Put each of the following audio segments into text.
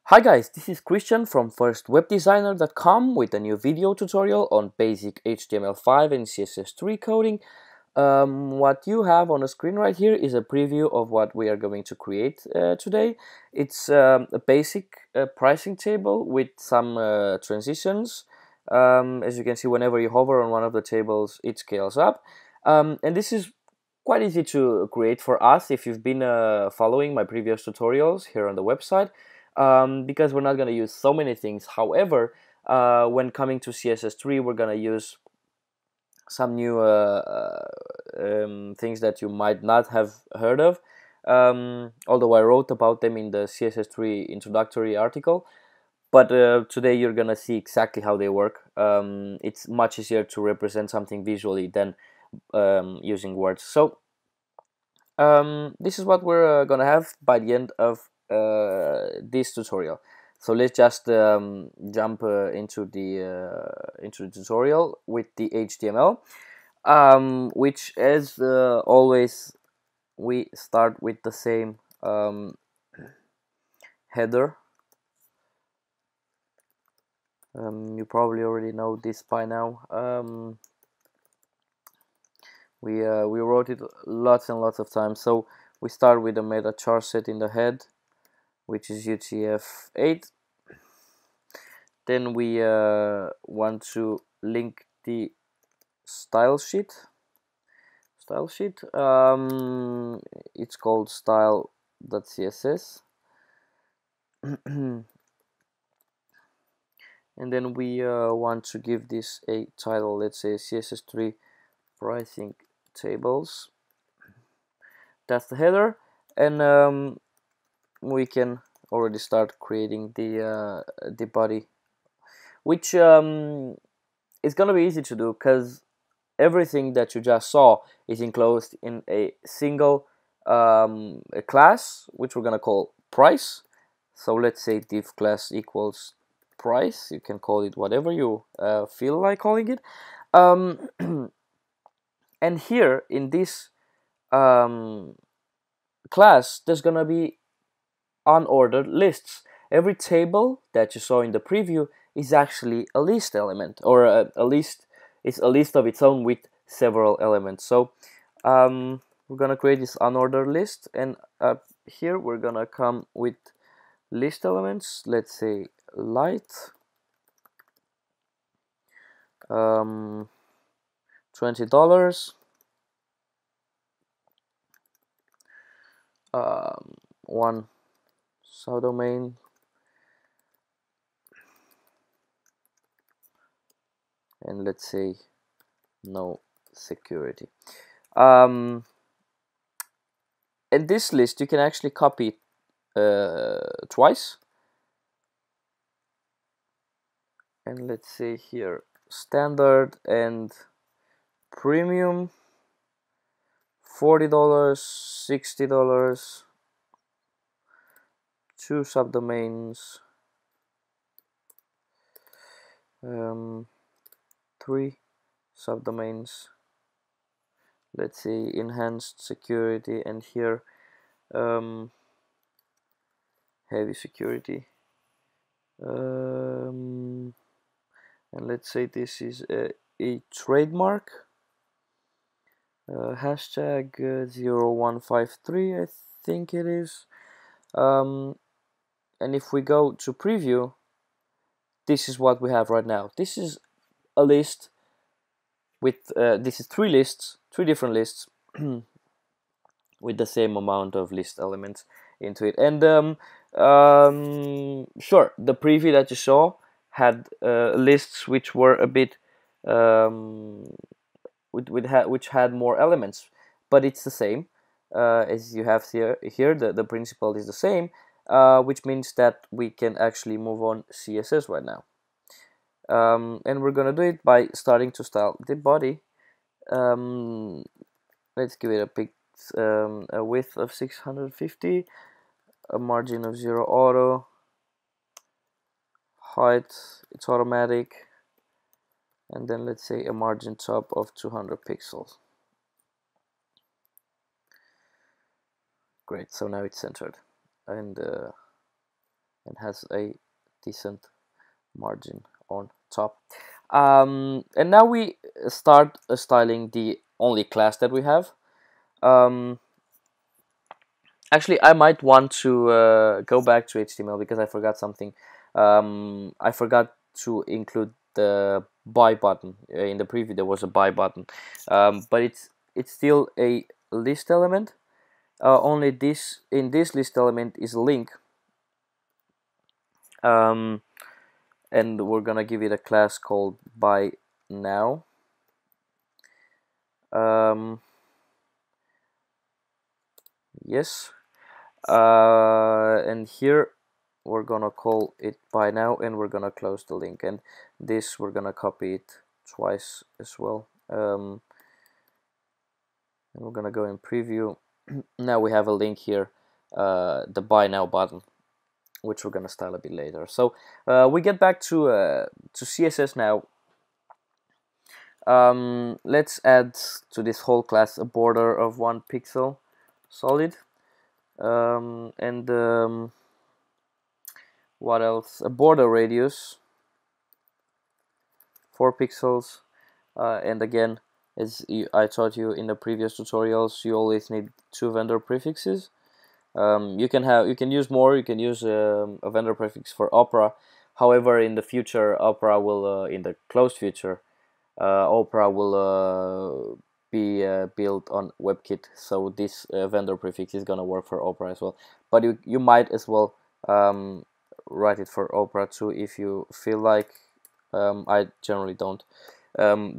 Hi guys, this is Christian from firstwebdesigner.com with a new video tutorial on basic HTML5 and CSS3 coding. What you have on the screen right here is a preview of what we are going to create today. It's a basic pricing table with some transitions. As you can see, whenever you hover on one of the tables, it scales up. And this is quite easy to create for us if you've been following my previous tutorials here on the website. Because we're not going to use so many things. However, when coming to CSS3, we're going to use some new things that you might not have heard of, although I wrote about them in the CSS3 introductory article. But today you're going to see exactly how they work. It's much easier to represent something visually than using words. So this is what we're gonna have by the end of this tutorial. So let's just jump into the tutorial with the HTML, which as always we start with the same header. You probably already know this by now. We wrote it lots and lots of times. So we start with the meta char set in the head, which is UTF-8. Then we want to link the style sheet. It's called style.css. And then we want to give this a title, let's say CSS3 pricing tables. That's the header, and we can already start creating the body, which is gonna be easy to do because everything that you just saw is enclosed in a single a class, which we're gonna call price. So let's say div class equals price. You can call it whatever you feel like calling it. And here in this class, there's gonna be unordered lists. Every table that you saw in the preview is actually a list element, or a list. It's a list of its own with several elements. So we're gonna create this unordered list, and here we're gonna come with list elements. Let's say light, $20, one subdomain, and let's say no security. And this list you can actually copy twice, and let's say here standard and premium, $40, $60, two subdomains, three subdomains, let's say enhanced security, and here heavy security, and let's say this is a trademark, hashtag 0153, I think it is. And if we go to preview, this is what we have right now. This is a list with this is three different lists with the same amount of list elements into it. And sure, the preview that you saw had lists which were a bit which had more elements, but it's the same as you have here. The principle is the same, which means that we can actually move on CSS right now. And we're gonna do it by starting to style the body. Let's give it a width of 650, a margin of 0 auto, height it's automatic, and then let's say a margin top of 200 pixels. Great, so now it's centered, and and has a decent margin on top. And now we start styling the only class that we have. Actually, I might want to go back to HTML because I forgot something. I forgot to include the buy button. In the preview there was a buy button, but it's still a list element. Only this in this list element is a link, and we're gonna give it a class called buy now. Yes, and here we're gonna call it buy now, and we're gonna close the link, and this we're gonna copy it twice as well. And we're gonna go in preview. Now we have a link here, the buy now button, which we're gonna style a bit later. So we get back to CSS now. Let's add to this whole class a border of 1 pixel solid, and what else? A border radius 4 pixels, and again, as I taught you in the previous tutorials, you always need 2 vendor prefixes. You can use more. You can use a vendor prefix for Opera. However, in the future, Opera will in the closed future, Opera will be built on WebKit, so this vendor prefix is gonna work for Opera as well. But you might as well write it for Opera too if you feel like. I generally don't.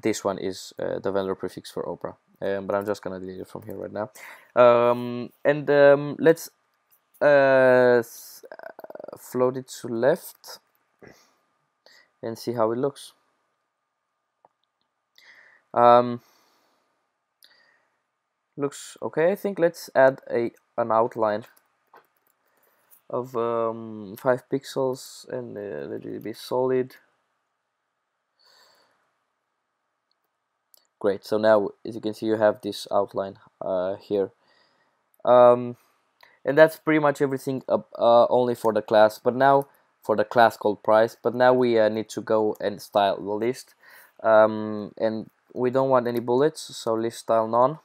This one is the vendor prefix for Opera, but I'm just gonna delete it from here right now. Let's float it to left and see how it looks. Looks okay, I think. Let's add an outline of 5 pixels and let it be solid. Great, so now as you can see you have this outline here, and that's pretty much everything only for the class, but now for the class called price. But now we need to go and style the list, and we don't want any bullets, so list style none.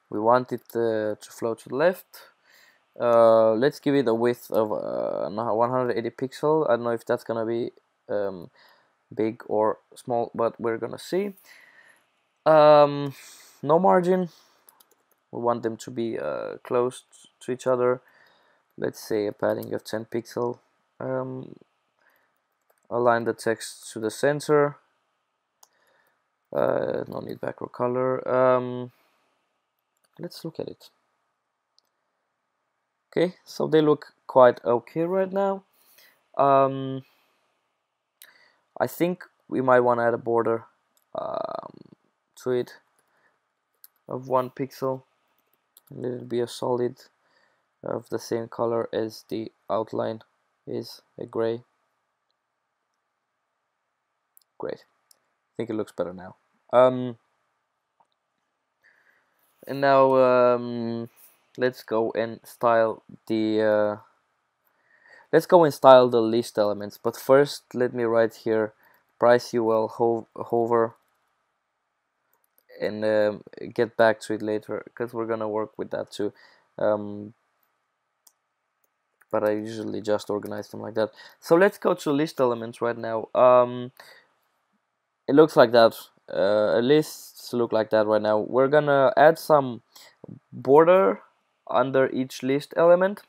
We want it to float to the left. Let's give it a width of 180 pixel. I don't know if that's gonna be big or small, but we're gonna see. No margin. We want them to be close to each other. Let's say a padding of 10 pixel. Align the text to the center. No need background color. Let's look at it. Okay, so they look quite okay right now. I think we might want to add a border to it of 1 pixel. Let it be a solid of the same color as the outline is, a gray. Great. I think it looks better now. And now let's go and style the list elements. But first, let me write here price UL hover, and get back to it later because we're gonna work with that too. But I usually just organize them like that. So let's go to list elements right now. It looks like that. Lists look like that right now. We're gonna add some border under each list element,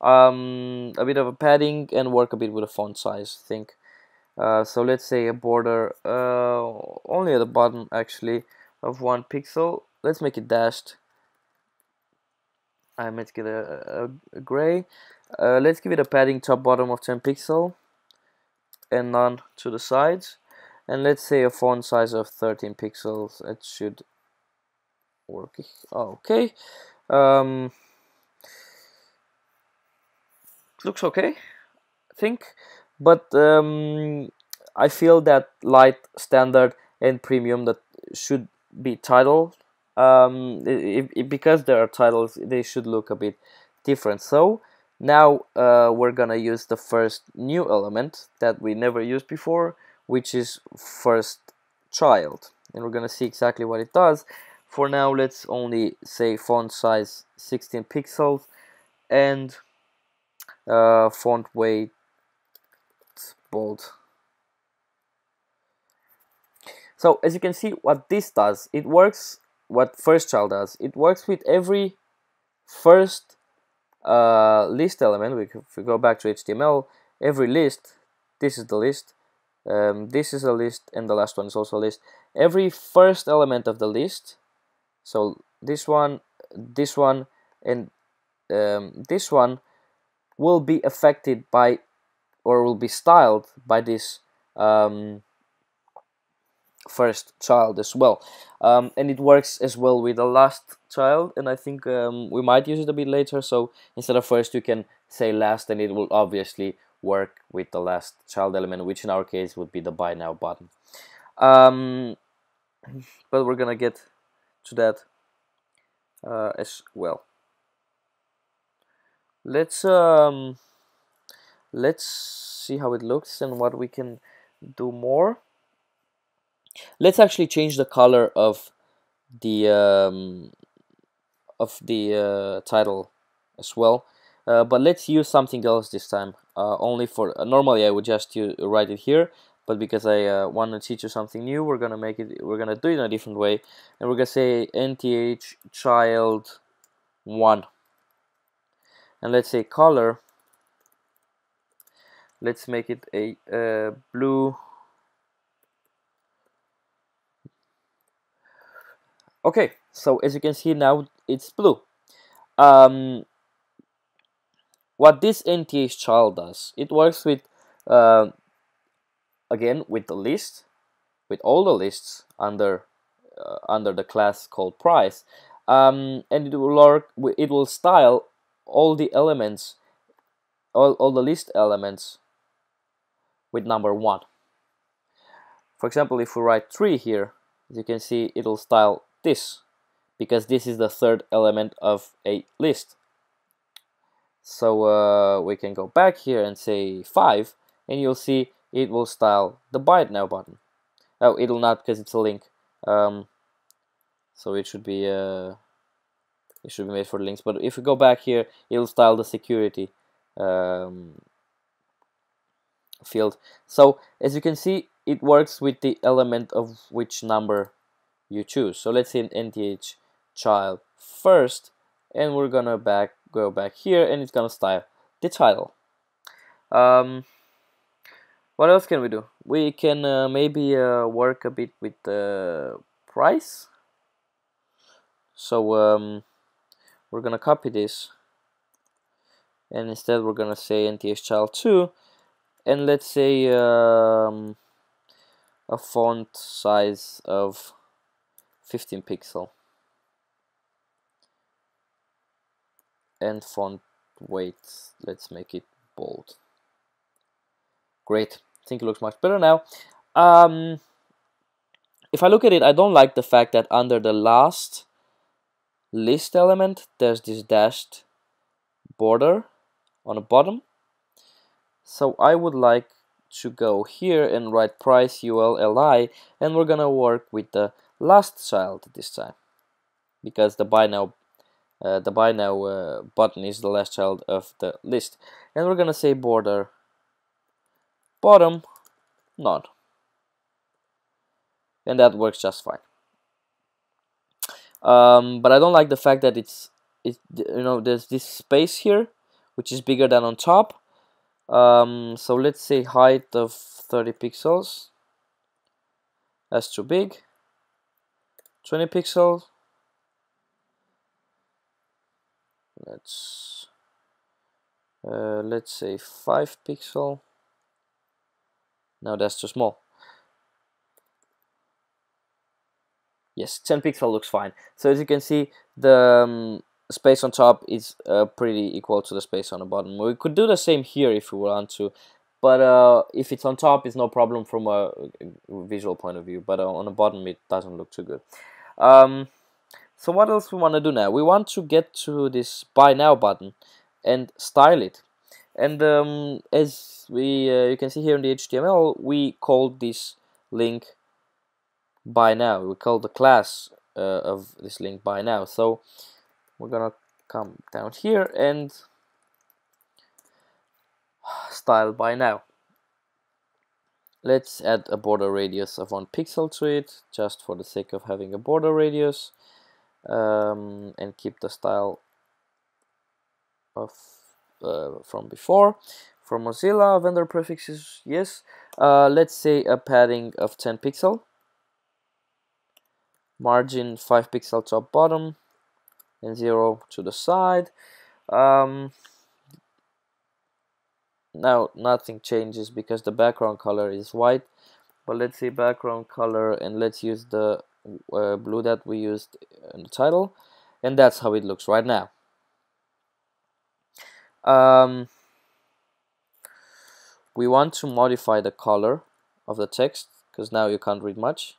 a bit of a padding, and work a bit with the font size, I think. So let's say a border only at the bottom actually of 1 pixel. Let's make it dashed. I might get a gray. Let's give it a padding top bottom of 10 pixel and none to the sides. And let's say a font size of 13 pixels. It should work. Okay. Looks okay, I think. But I feel that light, standard, and premium that should be titled. Because there are titles, they should look a bit different. So Now we're gonna use the first new element that we never used before, which is first child, and we're gonna see exactly what it does. For now, let's only say font size 16 pixels and font weight bold. So as you can see, what this does, it works, what first child does, it works with every first list element. If we go back to HTML, every list, this is the list, this is a list, and the last one is also a list. Every first element of the list, so this one, and this one will be affected by, or will be styled by this first child as well, and it works as well with the last child, and I think we might use it a bit later. So instead of first, you can say last, and it will obviously work with the last child element, which in our case would be the buy now button. But we're gonna get to that as well. Let's see how it looks and what we can do more. Let's actually change the color of the title as well, but let's use something else this time. Only for normally I would just write it here, but because I want to teach you something new, we're gonna do it in a different way, and we're gonna say nth child 1, and let's say color. Let's make it a blue. Okay, so as you can see now, it's blue. What this nth child does, it works with again with the list, with all the lists under the class called price, and it will style all the elements, all the list elements with number 1. For example, if we write 3 here, as you can see, it'll style this, because this is the third element of a list. So we can go back here and say 5, and you'll see it will style the buy it now button. Oh, it'll not, because it's a link. So it should be made for the links. But if we go back here, it'll style the security field. So as you can see, it works with the element of which number you choose. So let's say an nth child first, and we're gonna go back here, and it's gonna style the title. What else can we do? We can maybe work a bit with the price. So we're gonna copy this, and instead we're gonna say nth child 2, and let's say a font size of 15 pixel and font weight, let's make it bold. Great, I think it looks much better now. If I look at it, I don't like the fact that under the last list element there's this dashed border on the bottom. So I would like to go here and write price ULLI, and we're gonna work with the last child this time, because the buy now button is the last child of the list, and we're gonna say border bottom none, and that works just fine. But I don't like the fact that there's this space here which is bigger than on top. So let's say height of 30 pixels. That's too big. 20 pixels. Let's say 5 pixel. No, that's too small. Yes, 10 pixel looks fine. So as you can see, the space on top is pretty equal to the space on the bottom. We could do the same here if we want to, but if it's on top, it's no problem from a visual point of view, but on the bottom it doesn't look too good. So what else we want to do now? We want to get to this buy now button, and style it. And as you can see here in the HTML, we called this link by now. We call the class of this link by now. So we're gonna come down here and style by now. Let's add a border radius of 1 pixel to it, just for the sake of having a border radius, and keep the style of from before. For Mozilla, vendor prefixes, yes. Let's say a padding of 10 pixel, margin 5 pixel top bottom, and 0 to the side. Now nothing changes because the background color is white, but let's say background color, and let's use the blue that we used in the title, and that's how it looks right now. We want to modify the color of the text because now you can't read much,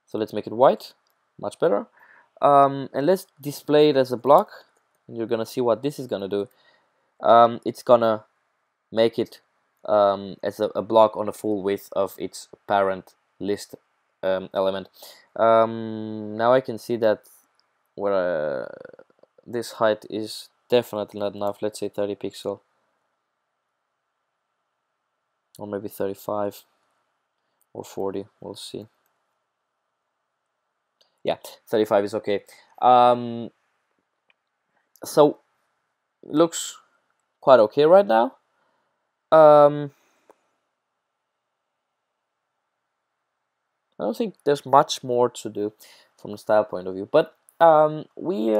so let's make it white, much better. And let's display it as a block, and you're gonna see what this is gonna do. It's gonna make it as a block on the full width of its parent list element. Now I can see that where this height is definitely not enough. Let's say 30 pixel, or maybe 35 or 40, we'll see. Yeah, 35 is okay. So looks quite okay right now. I don't think there's much more to do from the style point of view, but we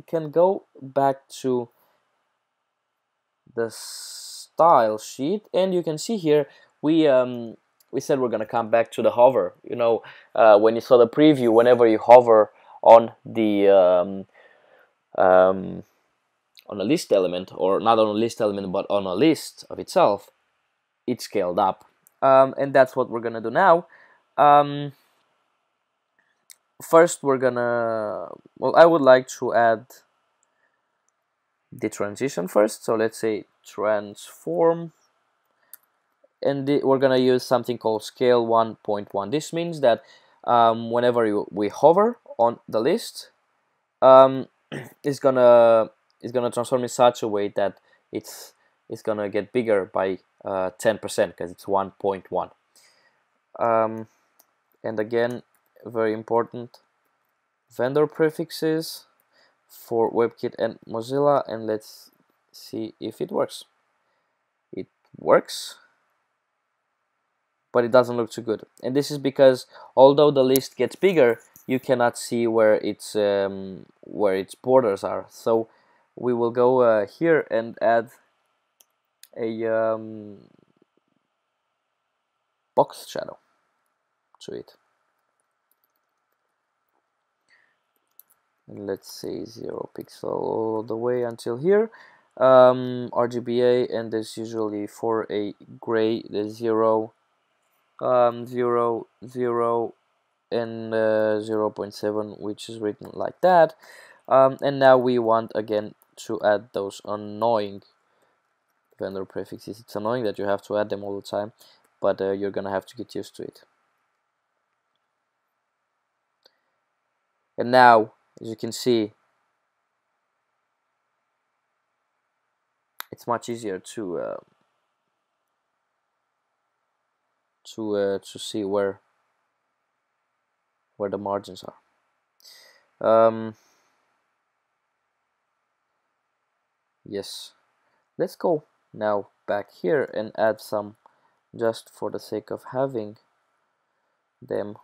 can go back to the style sheet, and you can see here we said we're gonna come back to the hover. You know, when you saw the preview, whenever you hover on the on a list element, or not on a list element but on a list of itself, it's scaled up, and that's what we're gonna do now. First we're gonna, well, I would like to add the transition first, so let's say transform, and we're gonna use something called scale 1.1. This means that whenever we hover on the list, it's gonna transform in such a way that it's gonna get bigger by 10% because it's 1.1. And again, very important, vendor prefixes for WebKit and Mozilla, and let's see if it works. It works, but it doesn't look too good, and this is because although the list gets bigger, you cannot see where its borders are. So we will go here and add a box shadow to it, and let's say 0 pixel all the way until here. RGBA, and there's usually for a gray there's 0, 0, 0, and 0.7, which is written like that. And now we want again to add those annoying vendor prefixes. It's annoying that you have to add them all the time, but you're gonna have to get used to it. And now, as you can see, it's much easier to see where the margins are. Yes, let's go now back here and add some, just for the sake of having them.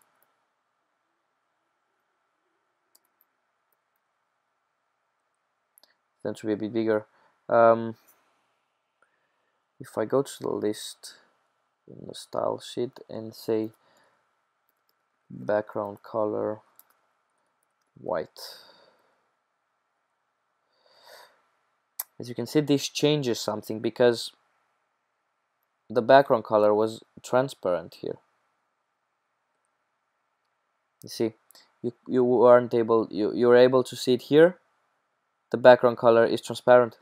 Then to be a bit bigger. If I go to the list in the style sheet and say background color white, as you can see, this changes something because the background color was transparent here. You see, you weren't able, you were able to see it here. The background color is transparent.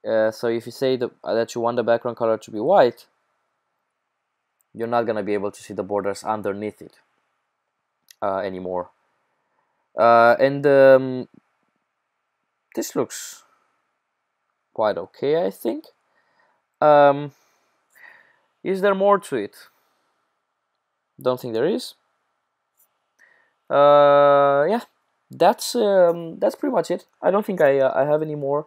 So if you say that you want the background color to be white, you're not gonna be able to see the borders underneath it anymore. And this looks quite okay, I think. Is there more to it? Don't think there is. Yeah, that's pretty much it. I don't think I have any more.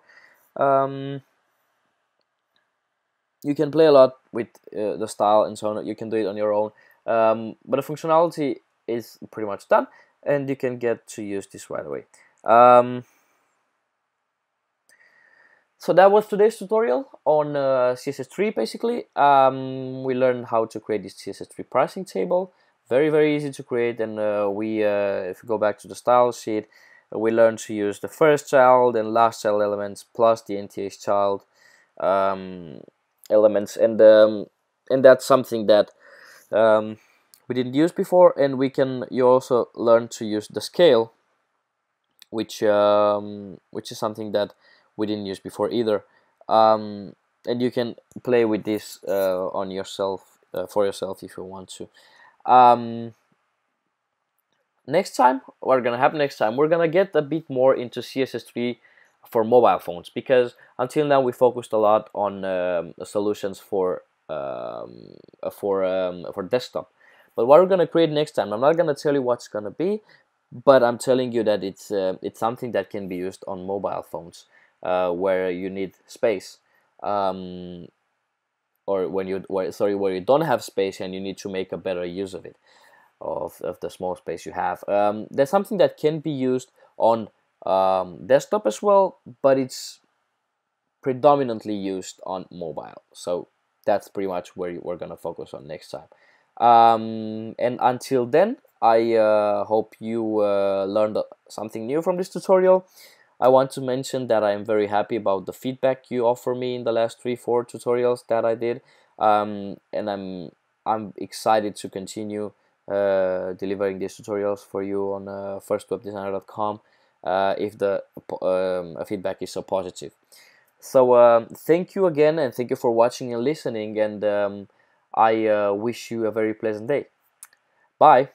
You can play a lot with the style and so on. You can do it on your own, but the functionality is pretty much done, and you can get to use this right away. So that was today's tutorial on CSS3. Basically, we learned how to create this CSS3 pricing table. Very easy to create, and if you go back to the style sheet, we learned to use the first child and last child elements plus the nth child elements, and that's something that we didn't use before. And you also learn to use the scale, which is something that we didn't use before either. And you can play with this on yourself for yourself if you want to. Next time, what's gonna happen next time? We're gonna get a bit more into CSS3 for mobile phones, because until now we focused a lot on solutions for desktop. But what we're gonna create next time, I'm not gonna tell you what's gonna be, but I'm telling you that it's something that can be used on mobile phones where you need space, or where you don't have space and you need to make a better use of it, of the small space you have. There's something that can be used on desktop as well, but it's predominantly used on mobile. So that's pretty much where we're gonna focus on next time. And until then, I hope you learned something new from this tutorial. I want to mention that I am very happy about the feedback you offer me in the last 3-4 tutorials that I did, and I'm excited to continue delivering these tutorials for you on firstwebdesigner.com if the feedback is so positive. So thank you again, and thank you for watching and listening, and I wish you a very pleasant day. Bye.